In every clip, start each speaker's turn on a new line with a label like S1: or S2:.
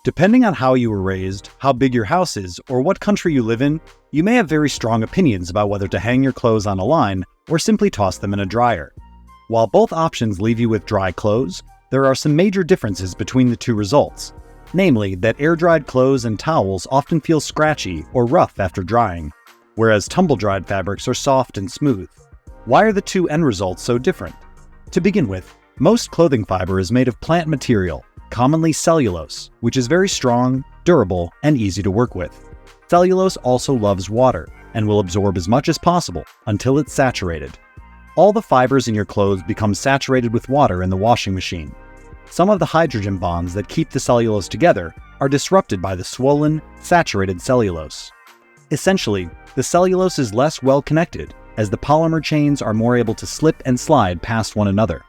S1: Depending on how you were raised, how big your house is, or what country you live in, you may have very strong opinions about whether to hang your clothes on a line or simply toss them in a dryer. While both options leave you with dry clothes, there are some major differences between the two results, namely that air-dried clothes and towels often feel scratchy or rough after drying, whereas tumble-dried fabrics are soft and smooth. Why are the two end results so different? To begin with, most clothing fiber is made of plant material, commonly cellulose, which is very strong, durable, and easy to work with. Cellulose also loves water and will absorb as much as possible until it's saturated. All the fibers in your clothes become saturated with water in the washing machine. Some of the hydrogen bonds that keep the cellulose together are disrupted by the swollen, saturated cellulose. Essentially, the cellulose is less well connected, as the polymer chains are more able to slip and slide past one another.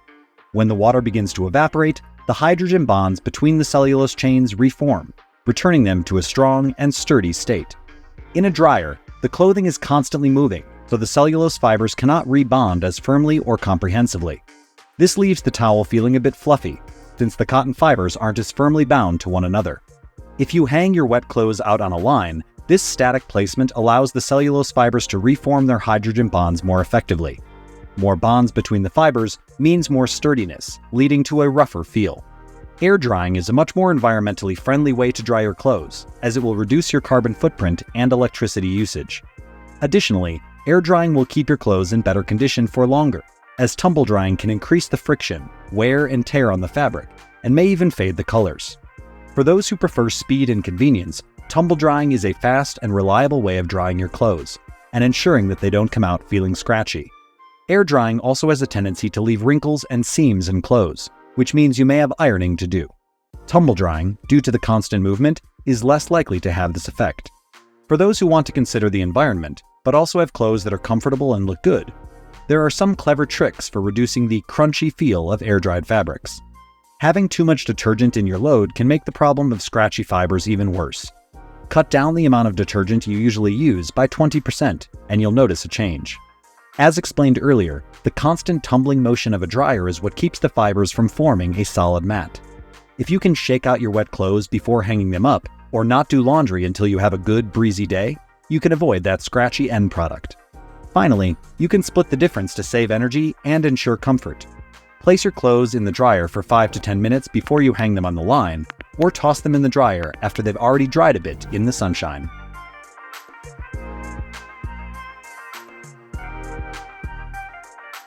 S1: When the water begins to evaporate, the hydrogen bonds between the cellulose chains reform, returning them to a strong and sturdy state. In a dryer, the clothing is constantly moving, so the cellulose fibers cannot rebond as firmly or comprehensively. This leaves the towel feeling a bit fluffy, since the cotton fibers aren't as firmly bound to one another. If you hang your wet clothes out on a line, this static placement allows the cellulose fibers to reform their hydrogen bonds more effectively. More bonds between the fibers means more sturdiness, leading to a rougher feel. Air drying is a much more environmentally friendly way to dry your clothes, as it will reduce your carbon footprint and electricity usage. Additionally, air drying will keep your clothes in better condition for longer, as tumble drying can increase the friction, wear and tear on the fabric, and may even fade the colors. For those who prefer speed and convenience, tumble drying is a fast and reliable way of drying your clothes, and ensuring that they don't come out feeling scratchy. Air drying also has a tendency to leave wrinkles and seams in clothes, which means you may have ironing to do. Tumble drying, due to the constant movement, is less likely to have this effect. For those who want to consider the environment, but also have clothes that are comfortable and look good, there are some clever tricks for reducing the crunchy feel of air-dried fabrics. Having too much detergent in your load can make the problem of scratchy fibers even worse. Cut down the amount of detergent you usually use by 20%, and you'll notice a change. As explained earlier, the constant tumbling motion of a dryer is what keeps the fibers from forming a solid mat. If you can shake out your wet clothes before hanging them up, or not do laundry until you have a good, breezy day, you can avoid that scratchy end product. Finally, you can split the difference to save energy and ensure comfort. Place your clothes in the dryer for 5 to 10 minutes before you hang them on the line, or toss them in the dryer after they've already dried a bit in the sunshine.